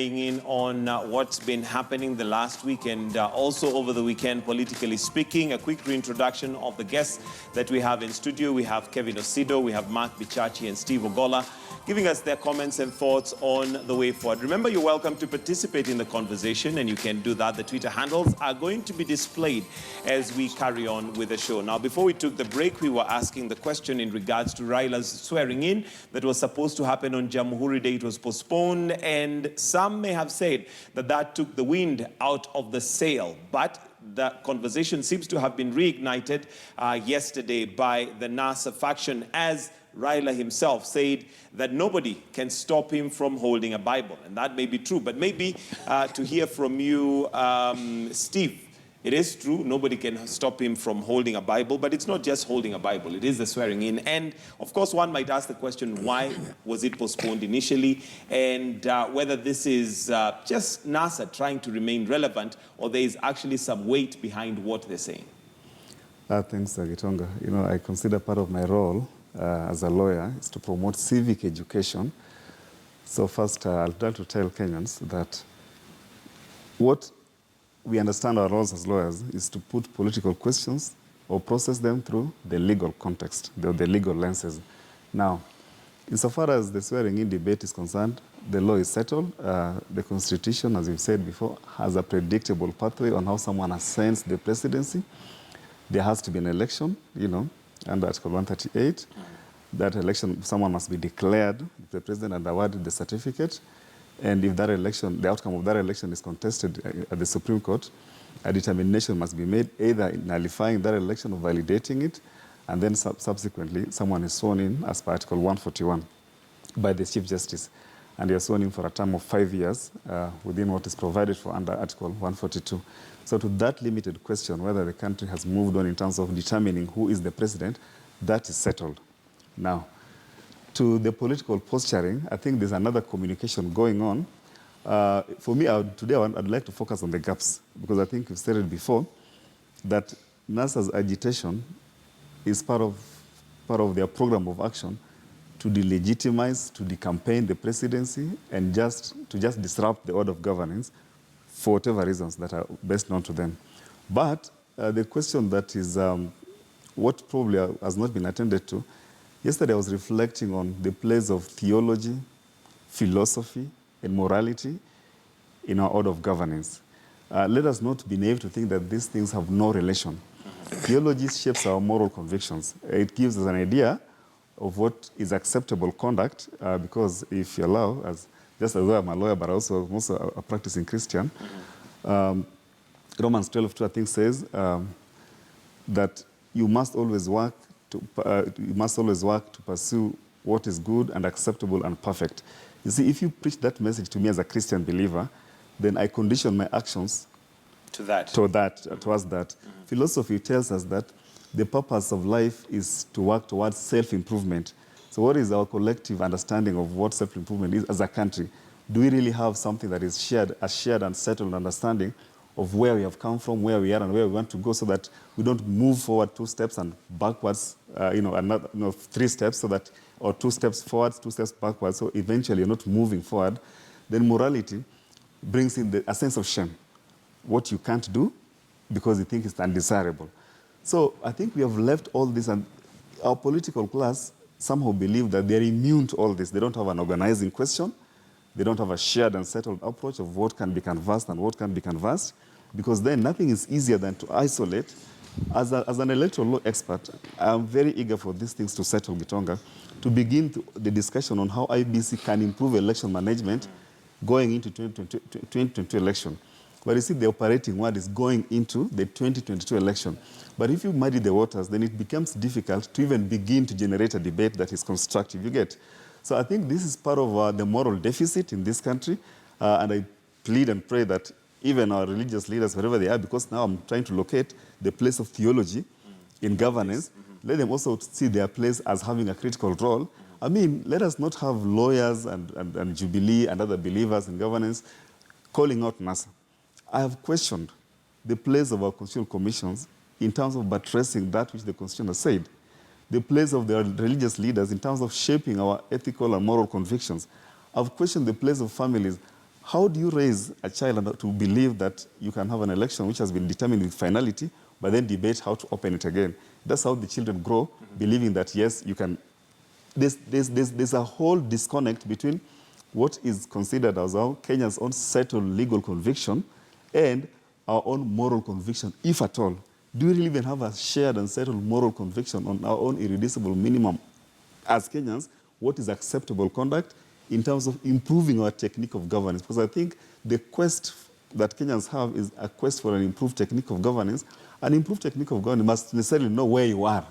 weighing in on what's been happening the last week and also over the weekend, politically speaking. A quick reintroduction of the guests that we have in studio. We have Kevin Osido, we have Mark Bichachi and Steve Ogola, giving us their comments and thoughts on the way forward. Remember, you're welcome to participate in the conversation, and you can do that. The Twitter handles are going to be displayed as we carry on with the show. Now, before we took the break, we were asking the question in regards to Raila's swearing in that was supposed to happen on Jamhuri Day. It was postponed, and some may have said that that took the wind out of the sail. But the conversation seems to have been reignited yesterday by the NASA faction, as Raila himself said that nobody can stop him from holding a Bible. And that may be true, but maybe to hear from you, Steve, it is true, nobody can stop him from holding a Bible, but it's not just holding a Bible, it is the swearing in. And of course, one might ask the question, why was it postponed initially? And whether this is just NASA trying to remain relevant, or there is actually some weight behind what they're saying. Thanks, Gitonga. You know, I consider part of my role as a lawyer is to promote civic education. So first, I'd like to tell Kenyans that what we understand our roles as lawyers is to put political questions or process them through the legal context, the legal lenses. Now, insofar as the swearing-in debate is concerned, the law is settled. The Constitution, as you've said before, has a predictable pathway on how someone ascends the presidency. There has to be an election, you know, under Article 138. That election, someone must be declared the president and awarded the certificate. And if that election, the outcome of that election is contested at the Supreme Court, a determination must be made, either nullifying that election or validating it, and then subsequently someone is sworn in as per Article 141 by the Chief Justice. And you're sworn in for a term of 5 years within what is provided for under Article 142. So to that limited question, whether the country has moved on in terms of determining who is the president, that is settled. Now, to the political posturing, I think there's another communication going on. For me, today I'd like to focus on the gaps, because I think you've said it before, that NASA's agitation is part of their program of action to delegitimize, to decampaign the presidency, and to disrupt the order of governance for whatever reasons that are best known to them. But the question that is what probably has not been attended to, yesterday I was reflecting on the place of theology, philosophy, and morality in our order of governance. Let us not be naive to think that these things have no relation. Theology shapes our moral convictions. It gives us an idea of what is acceptable conduct, because if you allow, just as though I'm a lawyer, but also a practicing Christian, Romans 12:2, I think, says that you must always work to pursue what is good and acceptable and perfect. You see, if you preach that message to me as a Christian believer, then I condition my actions towards that. Philosophy tells us that the purpose of life is to work towards self-improvement. So what is our collective understanding of what self-improvement is as a country? Do we really have something that is a shared and settled understanding of where we have come from, where we are, and where we want to go, so that we don't move forward 2 steps and backwards, 3 steps, or 2 steps forwards, 2 steps backwards, so eventually you're not moving forward. Then morality brings in a sense of shame. What you can't do because you think it's undesirable. So I think we have left all this, and our political class somehow believe that they're immune to all this. They don't have an organizing question. They don't have a shared and settled approach of what can be canvassed and what can be canvassed, because then nothing is easier than to isolate. As an electoral law expert, I'm very eager for these things to settle, Gitonga, to begin the discussion on how IBC can improve election management going into 2022 election. But you see, the operating word is going into the 2022 election. But if you muddy the waters, then it becomes difficult to even begin to generate a debate that is constructive, you get. So I think this is part of the moral deficit in this country. And I plead and pray that even our religious leaders, wherever they are, because now I'm trying to locate the place of theology in governance, let them also see their place as having a critical role. I mean, let us not have lawyers and Jubilee and other believers in governance calling out NASA. I have questioned the place of our constitutional commissions in terms of buttressing that which the Constitution has said. The place of the religious leaders in terms of shaping our ethical and moral convictions. I've questioned the place of families How do you raise a child to believe that you can have an election which has been determined with finality, but then debate how to open it again? That's how the children grow, believing that, yes, you can. There's a whole disconnect between what is considered as Kenya's own settled legal conviction and our own moral conviction, if at all. Do we really even have a shared and settled moral conviction on our own irreducible minimum as Kenyans, what is acceptable conduct in terms of improving our technique of governance? Because I think the quest that Kenyans have is a quest for an improved technique of governance. An improved technique of governance must necessarily know where you are,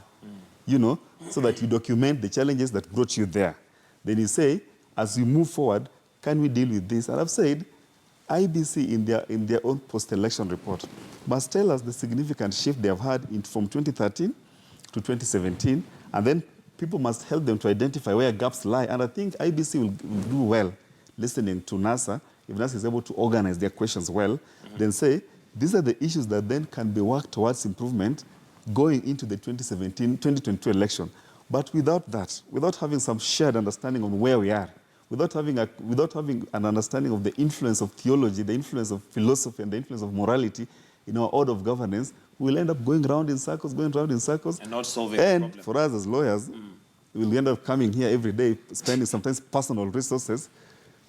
you know, so that you document the challenges that brought you there. Then you say, as we move forward, can we deal with this? And I've said, IBC in their own post-election report must tell us the significant shift they have had from 2013 to 2017, and then people must help them to identify where gaps lie. And I think IBC will do well listening to NASA, if NASA is able to organize their questions well, then say, these are the issues that then can be worked towards improvement going into the 2022 election. But without that, without having some shared understanding on where we are, without having an understanding of the influence of theology, the influence of philosophy, and the influence of morality in our order of governance, we'll end up going round in circles, and not solving the problem. And for us as lawyers, we'll end up coming here every day, spending sometimes personal resources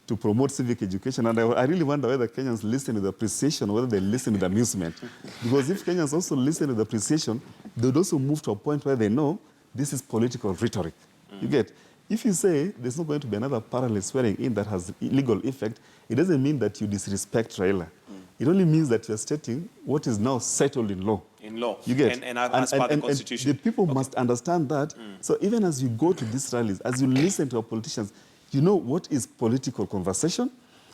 to promote civic education. And I really wonder whether Kenyans listen with appreciation or whether they listen with amusement. Because if Kenyans also listen with appreciation, they'd also move to a point where they know this is political rhetoric. You get? If you say there's not going to be another parallel swearing in that has legal effect, it doesn't mean that you disrespect Raila. It only means that you're stating what is now settled in law. In law. You get? And as part of the Constitution. And the people must understand that. So even as you go to these rallies, as you listen to our politicians, you know what is political conversation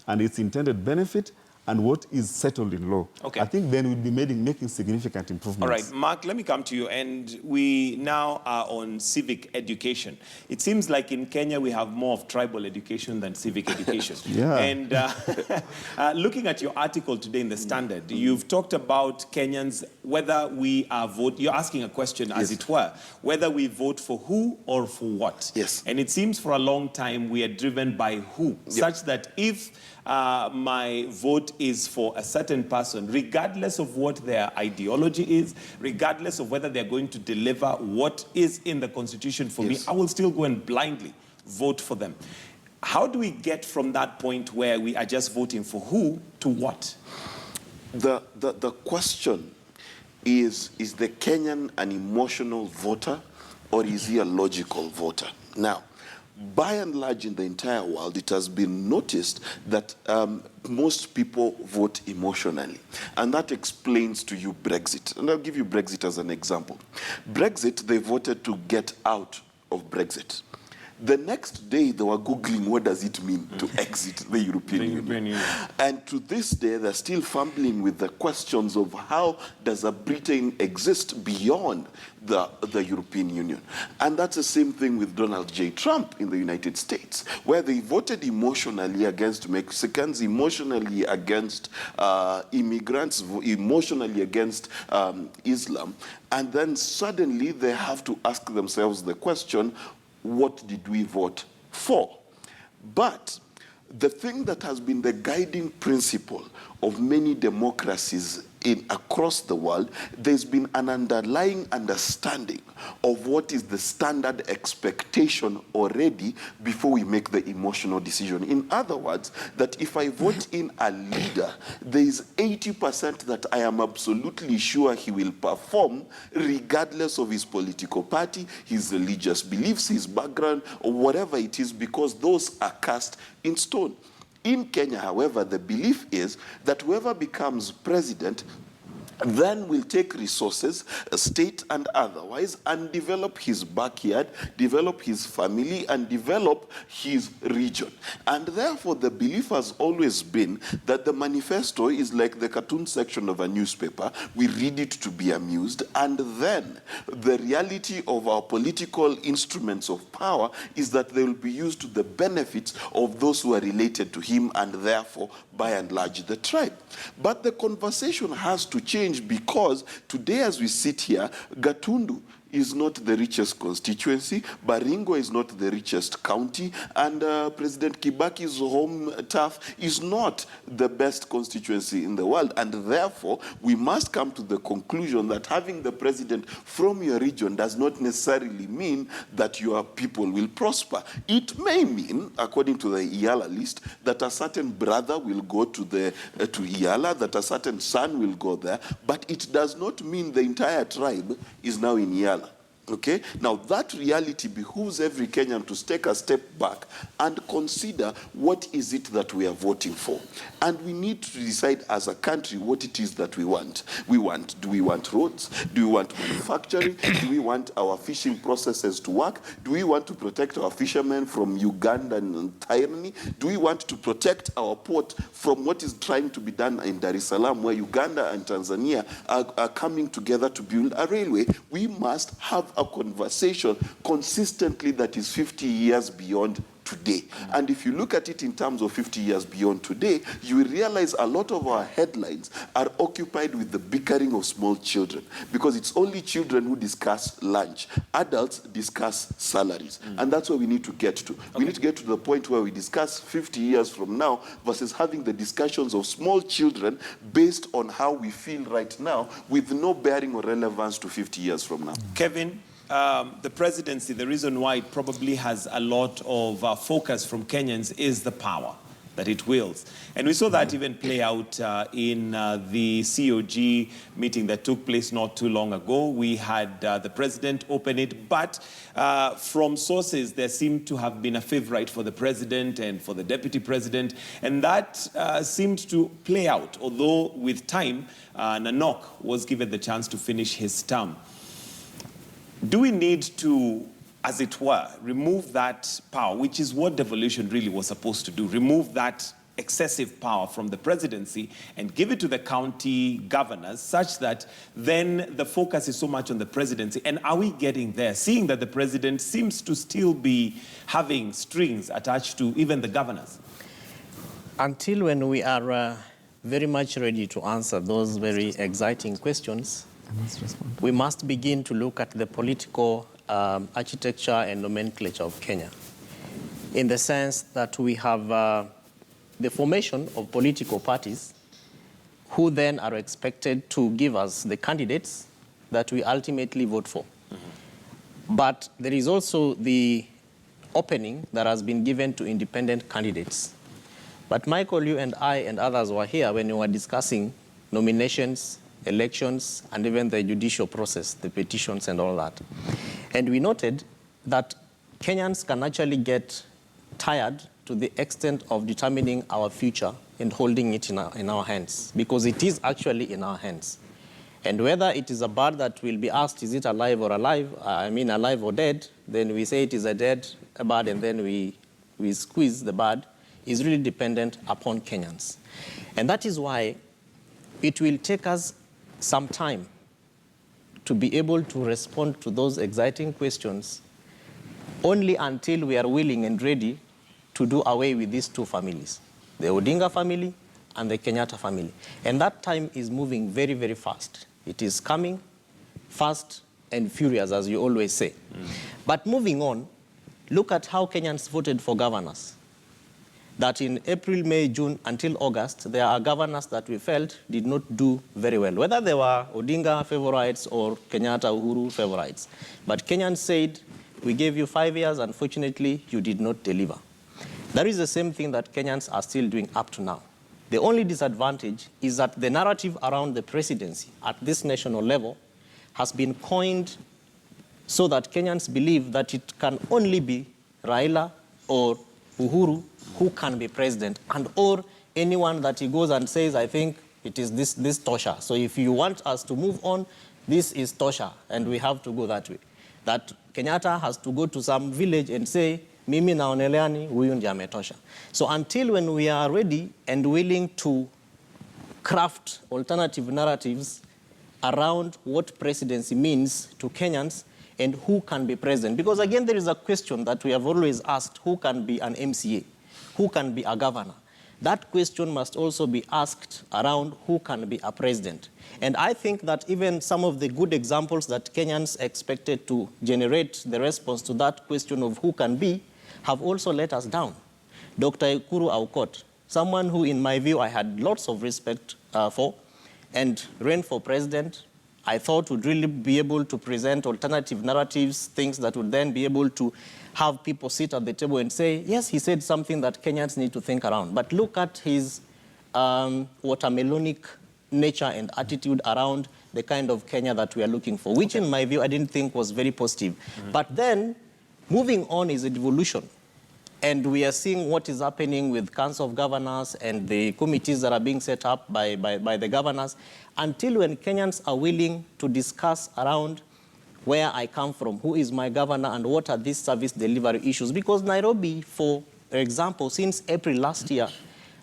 and its intended benefit and what is settled in law. Okay. I think then we'll be making significant improvements. All right, Mark, let me come to you. And we now are on civic education. It seems like in Kenya we have more of tribal education than civic education. Yeah. And looking at your article today in the Standard, you've talked about Kenyans, whether we are you're asking a question, as it were, whether we vote for who or for what. Yes. And it seems for a long time we are driven by who, such that if my vote is for a certain person, regardless of what their ideology is, regardless of whether they're going to deliver what is in the Constitution for me, I will still go and blindly vote for them. How do we get from that point where we are just voting for who to what? The question is the Kenyan an emotional voter or is he a logical voter? Now, by and large in the entire world, it has been noticed that most people vote emotionally. And that explains to you Brexit. And I'll give you Brexit as an example. Brexit, they voted to get out of Brexit. The next day, they were Googling what does it mean to exit the European Union. And to this day, they're still fumbling with the questions of how does a Britain exist beyond the European Union. And that's the same thing with Donald J. Trump in the United States, where they voted emotionally against Mexicans, emotionally against immigrants, emotionally against Islam. And then suddenly they have to ask themselves the question, what did we vote for? But the thing that has been the guiding principle of many democracies across the world, there's been an underlying understanding of what is the standard expectation already before we make the emotional decision. In other words, that if I vote in a leader, there is 80% that I am absolutely sure he will perform regardless of his political party, his religious beliefs, his background, or whatever it is, because those are cast in stone. In Kenya, however, the belief is that whoever becomes president then will take resources, state and otherwise, and develop his backyard, develop his family, and develop his region. And therefore, the belief has always been that the manifesto is like the cartoon section of a newspaper. We read it to be amused, and then the reality of our political instruments of power is that they will be used to the benefits of those who are related to him, and therefore, by and large, the tribe. But the conversation has to change, because today as we sit here, Gatundu is not the richest constituency. Baringo is not the richest county. And President Kibaki's home turf is not the best constituency in the world. And therefore, we must come to the conclusion that having the president from your region does not necessarily mean that your people will prosper. It may mean, according to the Iyala list, that a certain brother will go to Iyala, that a certain son will go there, but it does not mean the entire tribe is now in Iyala. Okay? Now that reality behooves every Kenyan to take a step back and consider what is it that we are voting for. And we need to decide as a country what it is that we want. Do we want roads? Do we want manufacturing? Do we want our fishing processes to work? Do we want to protect our fishermen from Ugandan tyranny? Do we want to protect our port from what is trying to be done in Dar es Salaam, where Uganda and Tanzania are coming together to build a railway? We must have a conversation consistently that is 50 years beyond today. And if you look at it in terms of 50 years beyond today, you will realize a lot of our headlines are occupied with the bickering of small children, because it's only children who discuss lunch. Adults discuss salaries. And that's where we need to get to. We need to get to the point where we discuss 50 years from now versus having the discussions of small children based on how we feel right now with no bearing or relevance to 50 years from now. Kevin, the presidency, the reason why it probably has a lot of focus from Kenyans is the power that it wields. And we saw that even play out in the COG meeting that took place not too long ago. We had the president open it, but from sources, there seemed to have been a favorite for the president and for the deputy president, and that seemed to play out, although with time, Nanok was given the chance to finish his term. Do we need to, as it were, remove that power, which is what devolution really was supposed to do, remove that excessive power from the presidency and give it to the county governors, such that then the focus is so much on the presidency? And are we getting there, seeing that the president seems to still be having strings attached to even the governors? Until when we are very much ready to answer those very exciting questions, we must begin to look at the political architecture and nomenclature of Kenya, in the sense that we have the formation of political parties who then are expected to give us the candidates that we ultimately vote for. But there is also the opening that has been given to independent candidates. But Michael, you and I and others were here when we were discussing nominations, elections, and even the judicial process, the petitions and all that. And we noted that Kenyans can actually get tired to the extent of determining our future and holding it in our hands, because it is actually in our hands. And whether it is a bird that will be asked, is it alive or alive, alive or dead, then we say it is a dead bird, and then we squeeze the bird, is really dependent upon Kenyans. And that is why it will take us some time to be able to respond to those exciting questions, only until we are willing and ready to do away with these two families, the Odinga family and the Kenyatta family. And that time is moving very, very fast. It is coming fast and furious, as you always say. But moving on, look at how Kenyans voted for governors. That in April, May, June, until August, there are governors that we felt did not do very well, whether they were Odinga favorites or Kenyatta, Uhuru favorites. But Kenyans said, we gave you 5 years, unfortunately, you did not deliver. That is the same thing that Kenyans are still doing up to now. The only disadvantage is that the narrative around the presidency at this national level has been coined so that Kenyans believe that it can only be Raila or Uhuru who can be president, and or anyone that he goes and says, I think it is this Tosha. So if you want us to move on, this is Tosha, and we have to go that way. That Kenyatta has to go to some village and say, mimi naoneleani, huyu ndiye ametosha. So until when we are ready and willing to craft alternative narratives around what presidency means to Kenyans and who can be president. Because again, there is a question that we have always asked, who can be an MCA? Who can be a governor? that question must also be asked around who can be a president. And I think that even some of the good examples that Kenyans expected to generate the response to that question of who can be have also let us down. Dr. Waiguru Aukot, someone who, in my view, I had lots of respect for, and ran for president, I thought would really be able to present alternative narratives, things that would then be able to have people sit at the table and say, yes, he said something that Kenyans need to think around. But look at his watermelonic nature and attitude around the kind of Kenya that we are looking for, which in my view, I didn't think was very positive. But then, moving on is a devolution. And we are seeing what is happening with Council of Governors and the committees that are being set up by the governors, until when Kenyans are willing to discuss around where I come from, who is my governor, and what are these service delivery issues. Because Nairobi, for example, since April last year,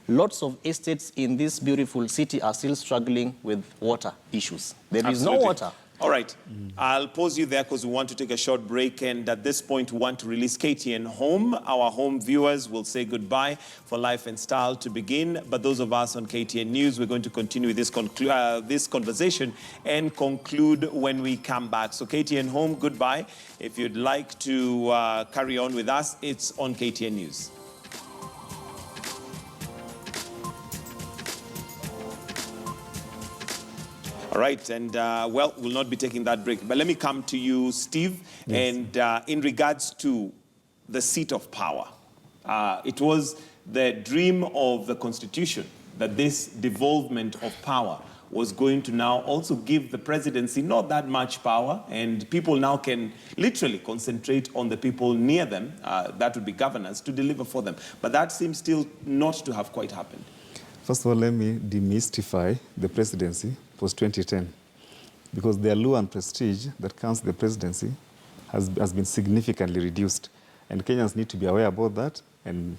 lots of estates in this beautiful city are still struggling with water issues. There is no water. All right, I'll pause you there because we want to take a short break, and at this point we want to release KTN Home. Our home viewers will say goodbye for Life and Style to begin, but those of us on KTN News, we're going to continue this conversation and conclude when we come back. So KTN Home, goodbye. If you'd like to carry on with us, it's on KTN News. All right, and well, we'll not be taking that break. But let me come to you, Steve. Yes. And in regards to the seat of power, it was the dream of the Constitution that this devolvement of power was going to now also give the presidency not that much power, and people now can literally concentrate on the people near them, that would be governors, to deliver for them. But that seems still not to have quite happened. First of all, let me demystify the presidency post-2010, because the allure and prestige that comes to the presidency has been significantly reduced, and Kenyans need to be aware about that. And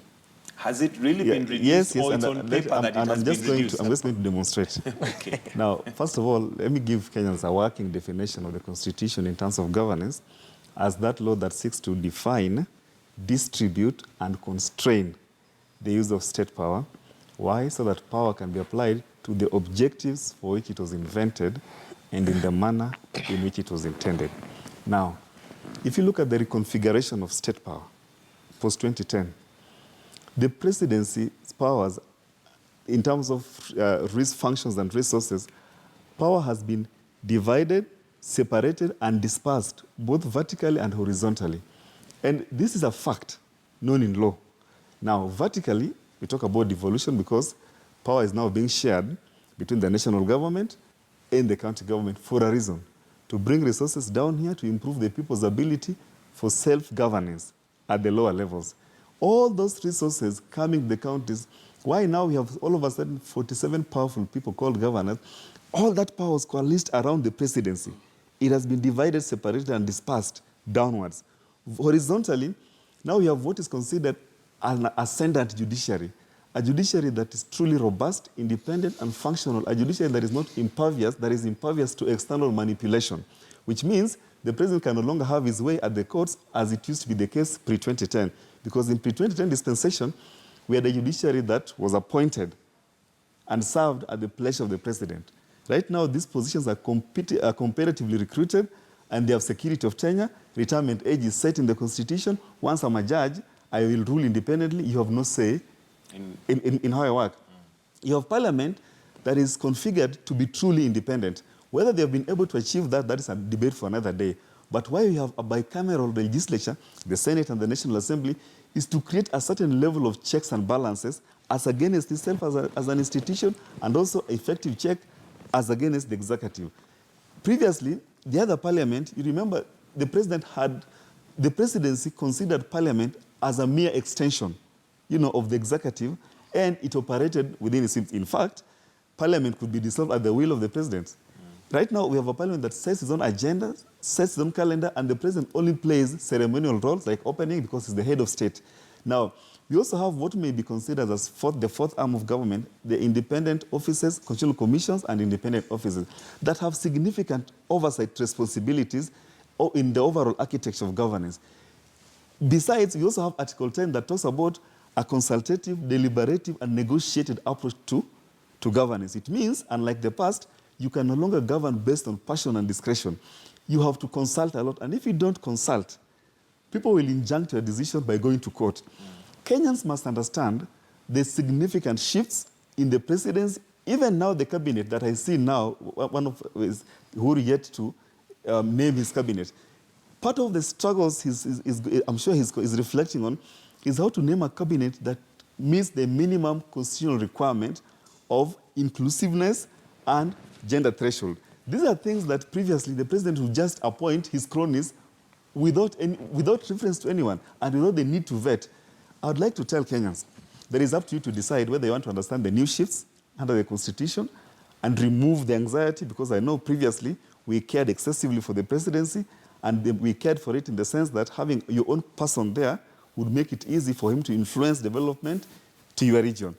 has it really been reduced? Yes, or it's on paper that it has been reduced? I'm just going to demonstrate. Okay. Now, first of all, let me give Kenyans a working definition of the Constitution in terms of governance as that law that seeks to define, distribute, and constrain the use of state power. Why? So that power can be applied to the objectives for which it was invented and in the manner in which it was intended. Now, if you look at the reconfiguration of state power post-2010, the presidency's powers, in terms of risk functions and resources, power has been divided, separated, and dispersed, both vertically and horizontally. And this is a fact known in law. Now, vertically, we talk about devolution because power is now being shared between the national government and the county government for a reason, to bring resources down here to improve the people's ability for self-governance at the lower levels. All those resources coming to the counties, why now we have all of a sudden 47 powerful people called governors, all that power was coalesced around the presidency. It has been divided, separated, and dispersed downwards. Horizontally, now we have what is considered an ascendant judiciary, a judiciary that is truly robust, independent, and functional, a judiciary that is not impervious, that is impervious to external manipulation, which means the president can no longer have his way at the courts as it used to be the case pre-2010. Because in pre-2010 dispensation, we had a judiciary that was appointed and served at the pleasure of the president. Right now, these positions are comparatively recruited, and they have security of tenure. Retirement age is set in the Constitution. Once I'm a judge, I will rule independently. You have no say in how I work. You have parliament that is configured to be truly independent. Whether they have been able to achieve that, that is a debate for another day. But why we have a bicameral legislature, the Senate and the National Assembly, is to create a certain level of checks and balances as against itself as an institution, and also effective check as against the executive. Previously, the other parliament, you remember, the presidency considered parliament as a mere extension, of the executive, and it operated within its. In fact, parliament could be dissolved at the will of the president. Right now, we have a parliament that sets its own agenda, sets its own calendar, and the president only plays ceremonial roles like opening because he's the head of state. Now, we also have what may be considered as the fourth arm of government, the independent offices, constitutional commissions, and independent offices that have significant oversight responsibilities in the overall architecture of governance. Besides, we also have Article 10 that talks about a consultative, deliberative, and negotiated approach to governance. It means, unlike the past, you can no longer govern based on passion and discretion. You have to consult a lot. And if you don't consult, people will injunct your decision by going to court. Kenyans must understand the significant shifts in the presidency. Even now, the cabinet that I see now, one of is who yet to name his cabinet. Part of the struggles I'm sure he's reflecting on is how to name a cabinet that meets the minimum constitutional requirement of inclusiveness and gender threshold. These are things that previously the president would just appoint his cronies without reference to anyone and without the need to vet. I would like to tell Kenyans that it's up to you to decide whether you want to understand the new shifts under the Constitution and remove the anxiety, because I know previously we cared excessively for the presidency, and we cared for it in the sense that having your own person there would make it easy for him to influence development to your region.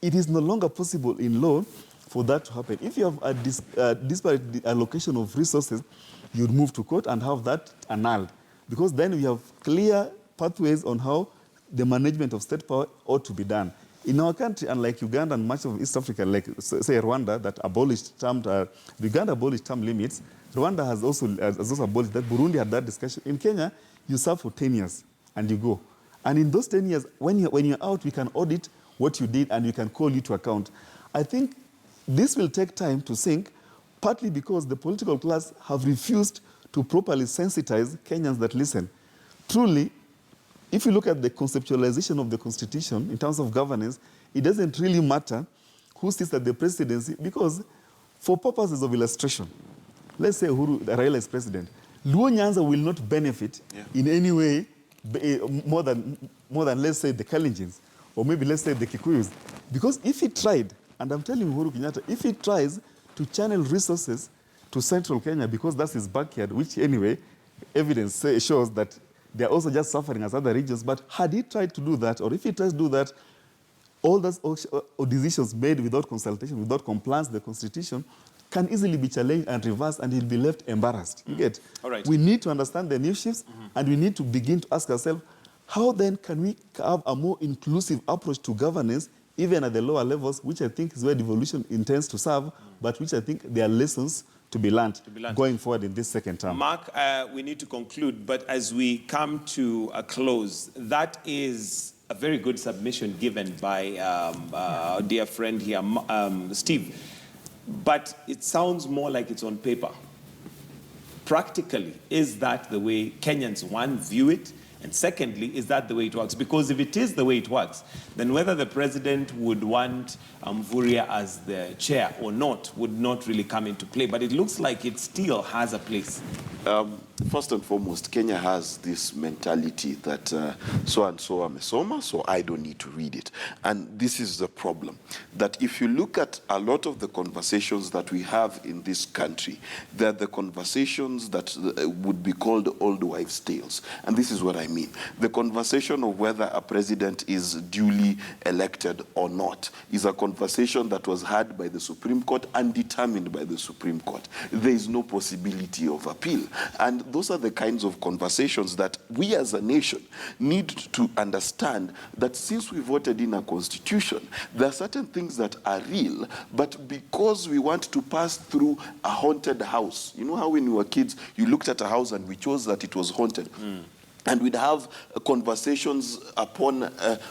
It is no longer possible in law for that to happen. If you have a disparate allocation of resources, you'd move to court and have that annulled, because then we have clear pathways on how the management of state power ought to be done. In our country, unlike Uganda and much of East Africa, like say Rwanda, that abolished Uganda abolished term limits, Rwanda has also abolished that. Burundi had that discussion. In Kenya, you serve for 10 years and you go. And in those 10 years, when you're out, we can audit what you did and we can call you to account. I think this will take time to sink, partly because the political class have refused to properly sensitize Kenyans that listen. Truly, if you look at the conceptualization of the Constitution in terms of governance, it doesn't really matter who sits at the presidency, because for purposes of illustration, let's say Raila is president, Luo Nyanza will not benefit in any way more than, let's say, the Kalenjins, or maybe let's say the Kikuyus. Because if he tried, and I'm telling Uhuru Kenyatta, if he tries to channel resources to central Kenya, because that's his backyard, which anyway, evidence shows that they're also just suffering as other regions. But had he tried to do that, or if he tries to do that, all those decisions made without consultation, without compliance with the Constitution, can easily be challenged and reversed, and he'll be left embarrassed. You get? All right. We need to understand the new shifts, and we need to begin to ask ourselves, how then can we have a more inclusive approach to governance, even at the lower levels, which I think is where devolution intends to serve, but which I think there are lessons to be learned going forward in this second term. Mark, we need to conclude, but as we come to a close, that is a very good submission given by our dear friend here, Steve. But it sounds more like it's on paper. Practically, is that the way Kenyans, one, view it? And secondly, is that the way it works? Because if it is the way it works, then whether the president would want Mvurya as the chair or not would not really come into play. But it looks like it still has a place. First and foremost, Kenya has this mentality that so-and-so amesoma, so I don't need to read it. And this is the problem, that if you look at a lot of the conversations that we have in this country, they're the conversations that would be called old wives' tales. And this is what I mean. The conversation of whether a president is duly elected or not is a conversation that was had by the Supreme Court and determined by the Supreme Court. There is no possibility of appeal. And those are the kinds of conversations that we as a nation need to understand, that since we voted in a constitution, there are certain things that are real, but because we want to pass through a haunted house, you know how when we were kids, you looked at a house and we chose that it was haunted. And we'd have conversations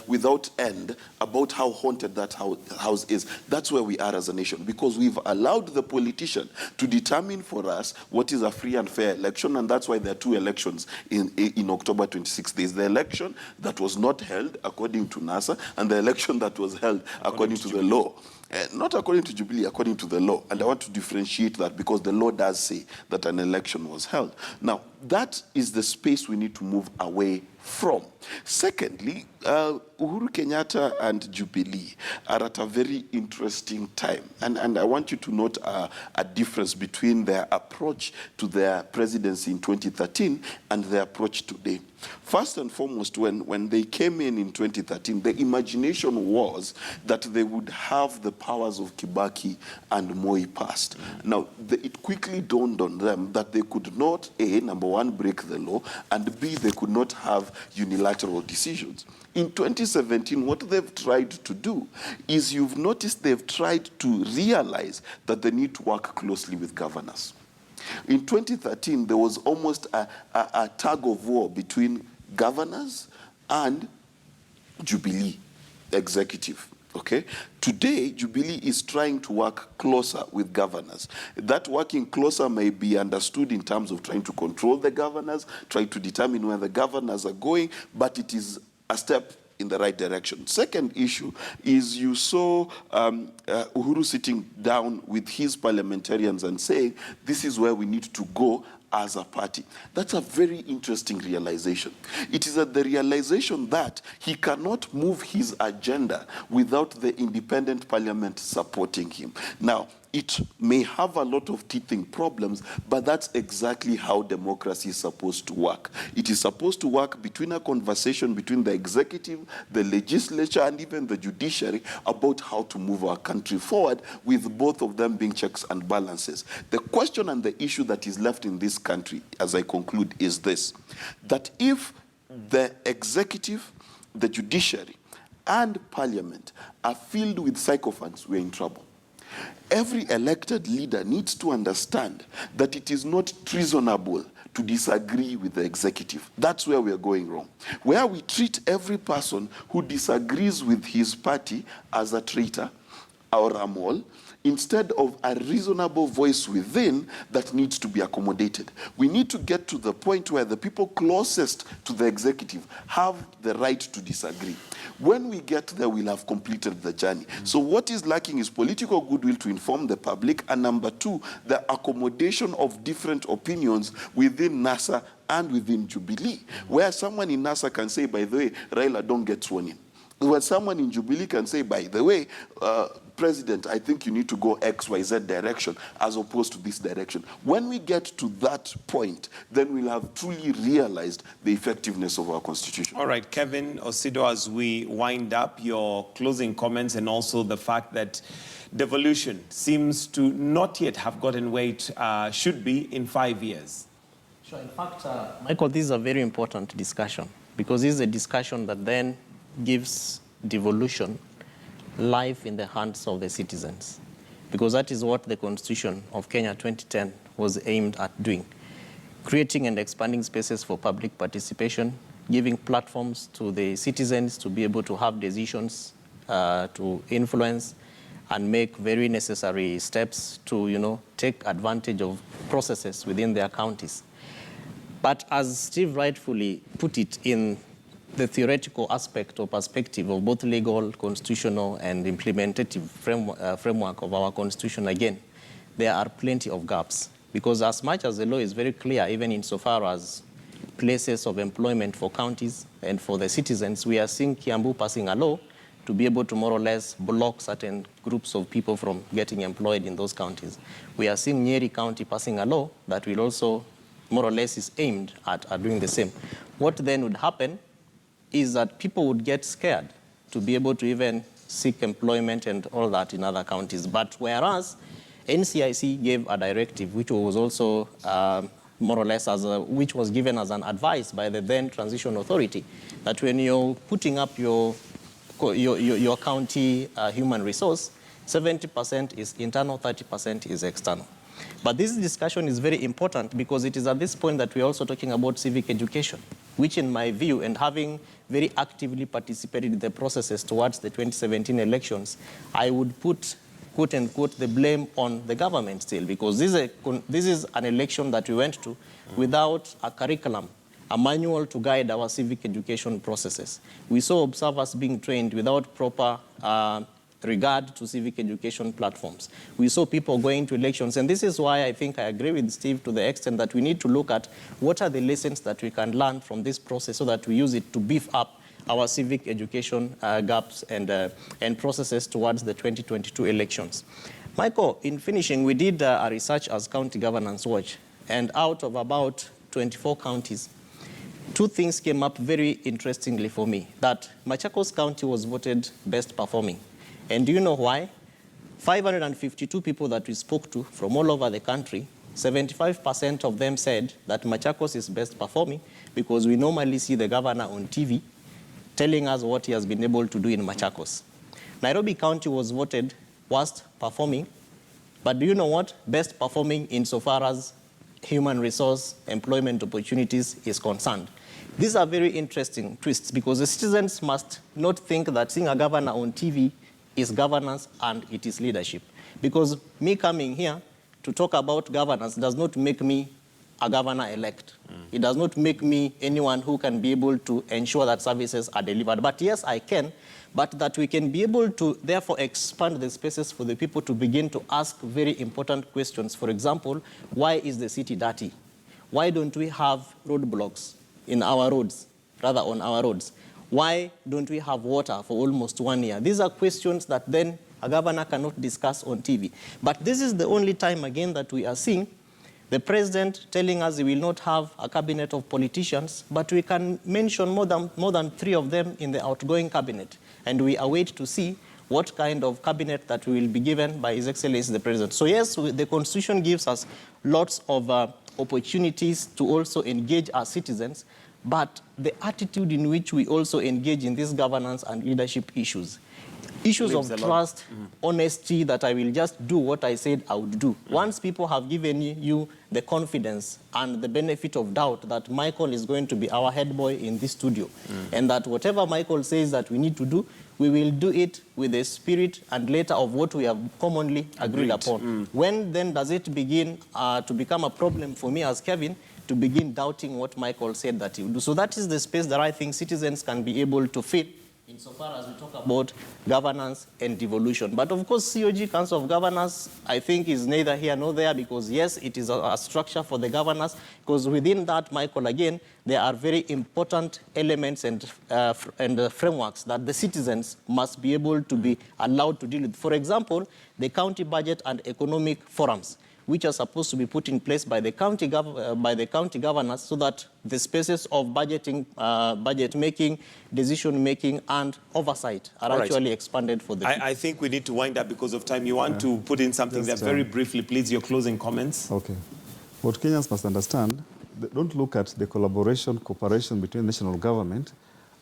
without end about how haunted that house is. That's where we are as a nation, because we've allowed the politician to determine for us what is a free and fair election, and that's why there are two elections in October 26th. There's the election that was not held according to NASA, and the election that was held according to the law. Not according to Jubilee, according to the law. And I want to differentiate that, because the law does say that an election was held. Now, that is the space we need to move away from. Secondly, Uhuru Kenyatta and Jubilee are at a very interesting time. And I want you to note a difference between their approach to their presidency in 2013 and their approach today. First and foremost, when they came in 2013, the imagination was that they would have the powers of Kibaki and Moi past. Now, it quickly dawned on them that they could not, number one, one, break the law, and B, they could not have unilateral decisions. In 2017, what they've tried to do is, you've noticed they've tried to realize that they need to work closely with governors. In 2013, there was almost a tug of war between governors and Jubilee executive. Okay? Today, Jubilee is trying to work closer with governors. That working closer may be understood in terms of trying to control the governors, trying to determine where the governors are going, but it is a step in the right direction. Second issue is, you saw Uhuru sitting down with his parliamentarians and saying, this is where we need to go as a party. That's a very interesting realization. It is the realization that he cannot move his agenda without the independent parliament supporting him. Now, it may have a lot of teething problems, but that's exactly how democracy is supposed to work. It is supposed to work between a conversation between the executive, the legislature, and even the judiciary about how to move our country forward, with both of them being checks and balances. The question and the issue that is left in this country, as I conclude, is this: that if the executive, the judiciary, and parliament are filled with sycophants, we're in trouble. Every elected leader needs to understand that it is not treasonable to disagree with the executive. That's where we are going wrong. Where we treat every person who disagrees with his party as a traitor or a mole, instead of a reasonable voice within that needs to be accommodated. We need to get to the point where the people closest to the executive have the right to disagree. When we get there, we'll have completed the journey. So what is lacking is political goodwill to inform the public, and number two, the accommodation of different opinions within NASA and within Jubilee, where someone in NASA can say, by the way, Raila, don't get sworn in. Where someone in Jubilee can say, by the way, President, I think you need to go XYZ direction as opposed to this direction. When we get to that point, then we'll have truly realized the effectiveness of our Constitution. All right, Kevin Osido, as we wind up, your closing comments, and also the fact that devolution seems to not yet have gotten where it should be in 5 years. Sure. In fact, Michael, this is a very important discussion, because this is a discussion that then gives devolution life in the hands of the citizens, because that is what the Constitution of Kenya 2010 was aimed at doing: creating and expanding spaces for public participation, giving platforms to the citizens to be able to have decisions, to influence and make very necessary steps to, take advantage of processes within their counties. But as Steve rightfully put it, in the theoretical aspect or perspective of both legal, constitutional, and implementative framework of our Constitution, again, there are plenty of gaps. Because as much as the law is very clear, even insofar as places of employment for counties and for the citizens, we are seeing Kiambu passing a law to be able to more or less block certain groups of people from getting employed in those counties. We are seeing Nyeri County passing a law that will also more or less is aimed at doing the same. What then would happen is that people would get scared to be able to even seek employment and all that in other counties. But whereas NCIC gave a directive, which was also more or less which was given as an advice by the then transition authority, that when you're putting up your county human resource, 70% is internal, 30% is external. But this discussion is very important, because it is at this point that we're also talking about civic education, which in my view, and having very actively participated in the processes towards the 2017 elections, I would put, quote unquote, the blame on the government still, because this is an election that we went to without a curriculum, a manual to guide our civic education processes. We saw observers being trained without proper regard to civic education platforms. We saw people going to elections, and this is why I think I agree with Steve to the extent that we need to look at what are the lessons that we can learn from this process so that we use it to beef up our civic education gaps and processes towards the 2022 elections. Michael, in finishing, we did a research as County Governance Watch, and out of about 24 counties, 2 things came up very interestingly for me: that Machakos County was voted best performing. And do you know why? 552 people that we spoke to from all over the country 75% of them said that Machakos is best performing because we normally see the governor on TV telling us what he has been able to do in Machakos. Nairobi County was voted worst performing, but do you know what? Best performing insofar as human resource employment opportunities is concerned. These are very interesting twists because the citizens must not think that seeing a governor on TV is governance and it is leadership. Because me coming here to talk about governance does not make me a governor-elect. It does not make me anyone who can be able to ensure that services are delivered. But yes, I can, but that we can be able to therefore expand the spaces for the people to begin to ask very important questions. For example, why is the city dirty? Why don't we have roadblocks in our roads, rather on our roads? Why don't we have water for almost 1 year? These are questions that then a governor cannot discuss on TV. But this is the only time again that we are seeing the president telling us he will not have a cabinet of politicians, but we can mention more than 3 of them in the outgoing cabinet. And we await to see what kind of cabinet that will be given by His Excellency the President. So yes, the Constitution gives us lots of opportunities to also engage our citizens, but the attitude in which we also engage in these governance and leadership issues of trust, honesty, that I will just do what I said I would do. Once people have given you the confidence and the benefit of doubt that Michael is going to be our head boy in this studio, and that whatever Michael says that we need to do, we will do it with the spirit and letter of what we have commonly agreed upon. When then does it begin to become a problem for me as Kevin to begin doubting what Michael said that he would do? So that is the space that I think citizens can be able to fill insofar as we talk about governance and devolution. But of course, COG, Council of Governors, I think is neither here nor there because yes, it is a structure for the governors, because within that, Michael, again, there are very important elements and frameworks that the citizens must be able to be allowed to deal with. For example, the county budget and economic forums, which are supposed to be put in place by the county governors so that the spaces of budgeting, budget making, decision making, and oversight are actually expanded for the I think we need to wind up because of time. You want to put in something there very briefly, please, your closing comments. Okay. What Kenyans must understand, don't look at the cooperation between national government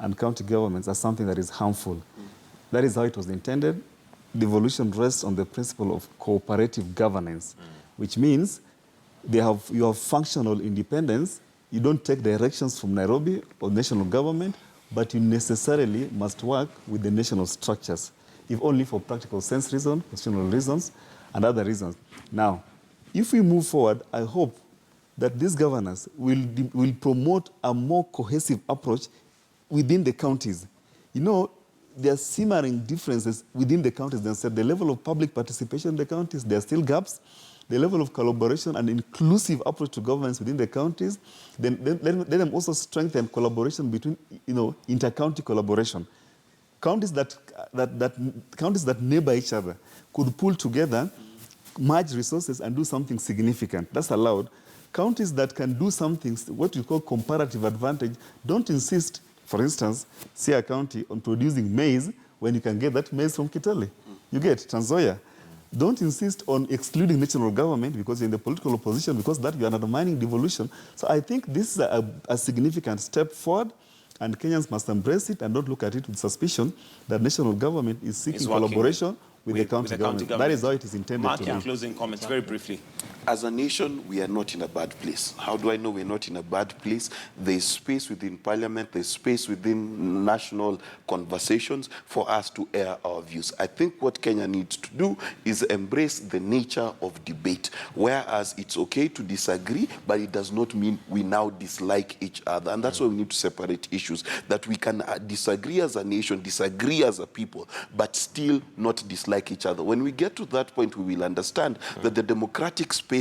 and county governments as something that is harmful. That is how it was intended. Devolution rests on the principle of cooperative governance, which means you have functional independence. You don't take directions from Nairobi or national government, but you necessarily must work with the national structures, if only for practical sense reasons, constitutional reasons, and other reasons. Now, if we move forward, I hope that these governors will promote a more cohesive approach within the counties. You know, there are simmering differences within the counties themselves. The level of public participation in the counties, there are still gaps. The level of collaboration and inclusive approach to governance within the counties, then let them also strengthen collaboration between, inter-county collaboration. Counties that neighbor each other could pull together, merge resources, and do something significant. That's allowed. Counties that can do something, what you call comparative advantage, don't insist, for instance, Siaya County, on producing maize when you can get that maize from Kitale. You get Trans Nzoia. Don't insist on excluding national government because you're in the political opposition, because that you are undermining devolution. So I think this is a significant step forward, and Kenyans must embrace it and don't look at it with suspicion that national government is seeking collaboration with the county government. That is how it is intended Mark, to your be. closing comments, very briefly. As a nation, we are not in a bad place. How do I know we're not in a bad place? There's space within parliament, there's space within national conversations for us to air our views. I think what Kenya needs to do is embrace the nature of debate, whereas it's okay to disagree, but it does not mean we now dislike each other. And that's why we need to separate issues, that we can disagree as a nation, disagree as a people, but still not dislike each other. When we get to that point, we will understand that the democratic space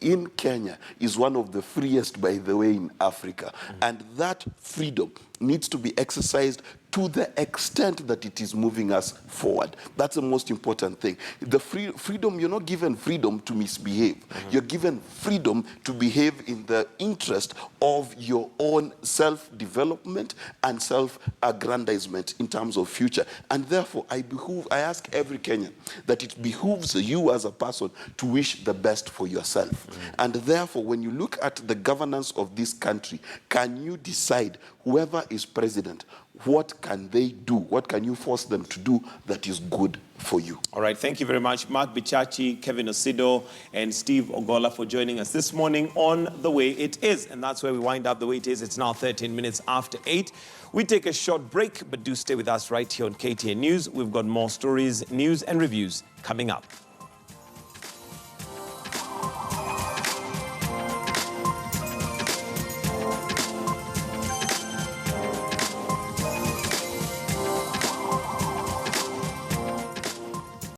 in Kenya is one of the freest, by the way, in Africa. And that freedom needs to be exercised to the extent that it is moving us forward. That's the most important thing. The freedom, you're not given freedom to misbehave. You're given freedom to behave in the interest of your own self-development and self-aggrandizement in terms of future. And therefore, I ask every Kenyan that it behooves you as a person to wish the best for yourself. And therefore, when you look at the governance of this country, can you decide whoever is president, what can they do? What can you force them to do that is good for you? All right, thank you very much, Mark Bichachi, Kevin Osido, and Steve Ogola for joining us this morning on The Way It Is. And that's where we wind up The Way It Is. It's now 13 minutes after 8. We take a short break, but do stay with us right here on KTN News. We've got more stories, news, and reviews coming up.